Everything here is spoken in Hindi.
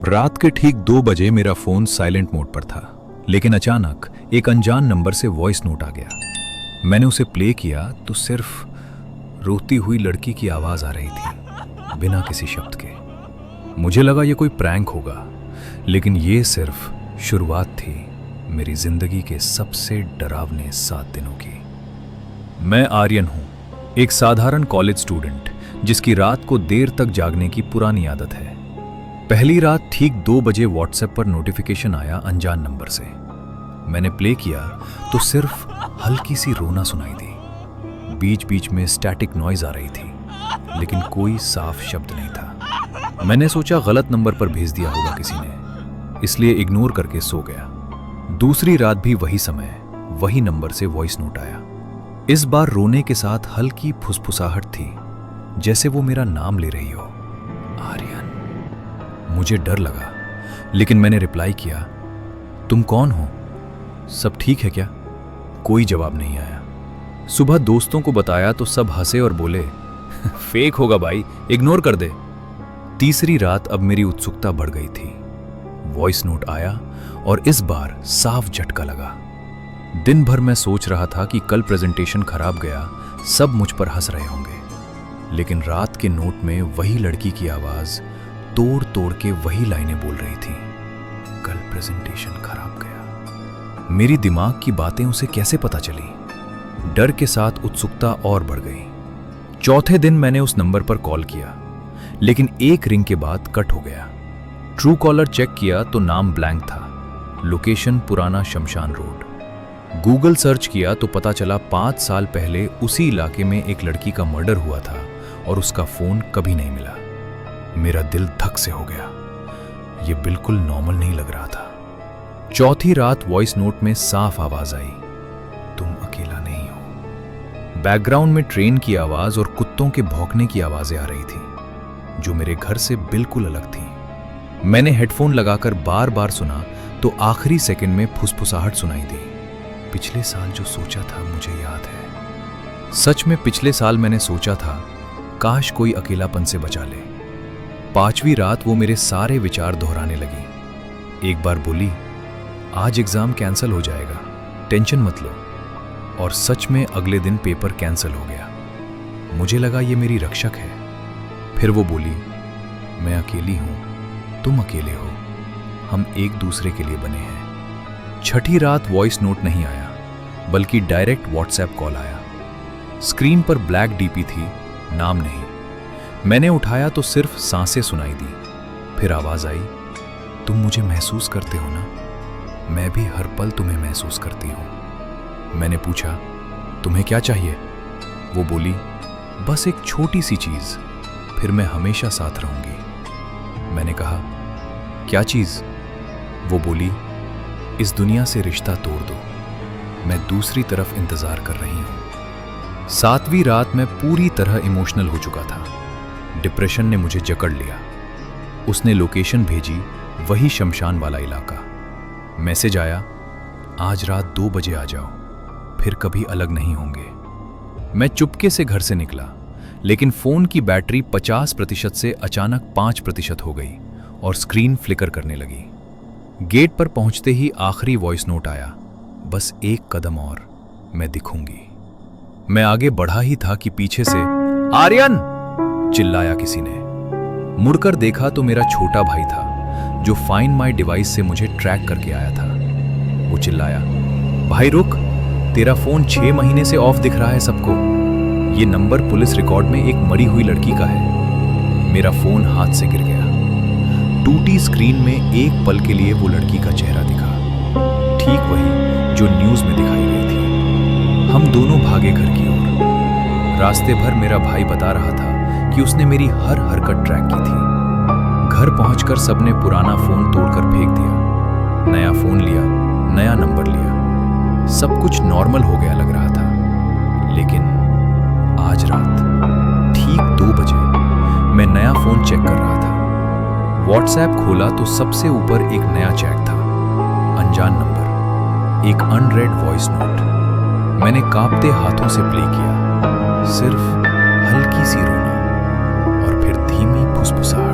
रात के ठीक 2 बजे मेरा फोन साइलेंट मोड पर था, लेकिन अचानक एक अनजान नंबर से वॉइस नोट आ गया। मैंने उसे प्ले किया तो सिर्फ रोती हुई लड़की की आवाज आ रही थी, बिना किसी शब्द के। मुझे लगा ये कोई प्रैंक होगा, लेकिन ये सिर्फ शुरुआत थी मेरी जिंदगी के सबसे डरावने 7 दिनों की। मैं आर्यन हूं, एक साधारण कॉलेज स्टूडेंट जिसकी रात को देर तक जागने की पुरानी आदत है। पहली रात ठीक 2 बजे व्हाट्सएप पर नोटिफिकेशन आया अनजान नंबर से। मैंने प्ले किया तो सिर्फ हल्की सी रोना सुनाई दी। बीच बीच में स्टैटिक नॉइज आ रही थी, लेकिन कोई साफ शब्द नहीं था। मैंने सोचा गलत नंबर पर भेज दिया होगा किसी ने, इसलिए इग्नोर करके सो गया। दूसरी रात भी वही समय, वही नंबर से वॉइस नोट आया। इस बार रोने के साथ हल्की फुसफुसाहट थी, जैसे वो मेरा नाम ले रही हो, आर्यन। मुझे डर लगा, लेकिन मैंने रिप्लाई किया, तुम कौन हो? सब ठीक है क्या? कोई जवाब नहीं आया। सुबह दोस्तों को बताया तो सब हंसे और बोले, फेक होगा भाई, इग्नोर कर दे। तीसरी रात अब मेरी उत्सुकता बढ़ गई थी। वॉइस नोट आया और इस बार साफ झटका लगा। दिन भर मैं सोच रहा था कि कल प्रेजेंटेशन खराब गया, सब मुझ पर हंस रहे होंगे, लेकिन रात के नोट में वही लड़की की आवाज तोड़ तोड़ के वही लाइनें बोल रही थी, कल प्रेजेंटेशन खराब गया। मेरी दिमाग की बातें उसे कैसे पता चली? डर के साथ उत्सुकता और बढ़ गई। चौथे दिन मैंने उस नंबर पर कॉल किया, लेकिन एक रिंग के बाद कट हो गया। ट्रू कॉलर चेक किया तो नाम ब्लैंक था, लोकेशन पुराना शमशान रोड। गूगल सर्च किया तो पता चला 5 साल पहले उसी इलाके में एक लड़की का मर्डर हुआ था और उसका फोन कभी नहीं मिला। मेरा दिल धक से हो गया। यह बिल्कुल नॉर्मल नहीं लग रहा था। चौथी रात वॉइस नोट में साफ आवाज आई, तुम अकेला नहीं हो। बैकग्राउंड में ट्रेन की आवाज और कुत्तों के भौंकने की आवाजें आ रही थी, जो मेरे घर से बिल्कुल अलग थी। मैंने हेडफोन लगाकर बार बार सुना तो आखिरी सेकंड में फुसफुसाहट सुनाई दी, पिछले साल जो सोचा था मुझे याद है। सच में पिछले साल मैंने सोचा था, काश कोई अकेलापन से बचा ले। 5वीं रात वो मेरे सारे विचार दोहराने लगी। एक बार बोली, आज एग्जाम कैंसिल हो जाएगा, टेंशन मत लो। और सच में अगले दिन पेपर कैंसिल हो गया। मुझे लगा ये मेरी रक्षक है। फिर वो बोली, मैं अकेली हूं, तुम अकेले हो, हम एक दूसरे के लिए बने हैं। छठी रात वॉइस नोट नहीं आया, बल्कि डायरेक्ट व्हाट्सएप कॉल आया। स्क्रीन पर ब्लैक डीपी थी, नाम नहीं। मैंने उठाया तो सिर्फ सांसें सुनाई दी। फिर आवाज आई, तुम मुझे महसूस करते हो ना? मैं भी हर पल तुम्हें महसूस करती हूं। मैंने पूछा, तुम्हें क्या चाहिए? वो बोली, बस एक छोटी सी चीज, फिर मैं हमेशा साथ रहूंगी। मैंने कहा, क्या चीज? वो बोली, इस दुनिया से रिश्ता तोड़ दो, मैं दूसरी तरफ इंतजार कर रही हूं। 7वीं रात में पूरी तरह इमोशनल हो चुका था। डिप्रेशन ने मुझे जकड़ लिया। उसने लोकेशन भेजी, वही शमशान वाला इलाका। मैसेज आया, आज रात 2 बजे आ जाओ, फिर कभी अलग नहीं होंगे। मैं चुपके से घर से निकला, लेकिन फोन की बैटरी 50% से अचानक 5% हो गई और स्क्रीन फ्लिकर करने लगी। गेट पर पहुंचते ही आखिरी वॉइस नोट आया, बस एक कदम और, मैं दिखूंगी। मैं आगे बढ़ा ही था कि पीछे से आर्यन चिल्लाया किसी ने। मुड़कर देखा तो मेरा छोटा भाई था, जो फाइंड माई डिवाइस से मुझे ट्रैक करके आया था। वो चिल्लाया, भाई रुक, तेरा फोन 6 महीने से ऑफ दिख रहा है सबको। ये नंबर पुलिस रिकॉर्ड में एक मरी हुई लड़की का है। मेरा फोन हाथ से गिर गया। टूटी स्क्रीन में एक पल के लिए वो लड़की का चेहरा दिखा, ठीक वही जो न्यूज में दिखाई गई थी। हम दोनों भागे घर की ओर। रास्ते भर मेरा भाई बता रहा था कि उसने मेरी हर हरकत ट्रैक की थी। घर पहुंचकर सबने पुराना फोन तोड़कर फेंक दिया, नया फोन लिया, नया नंबर लिया। सब कुछ नॉर्मल हो गया लग रहा था। लेकिन आज रात ठीक 2 बजे मैं नया फोन चेक कर रहा था। व्हाट्सएप खोला तो सबसे ऊपर एक नया चैट था, अनजान नंबर, एक अनरेड वॉइस नोट। मैंने कांपते हाथों से प्ले किया, सिर्फ हल्की सी रोना और फिर धीमी फुसफुसाहट।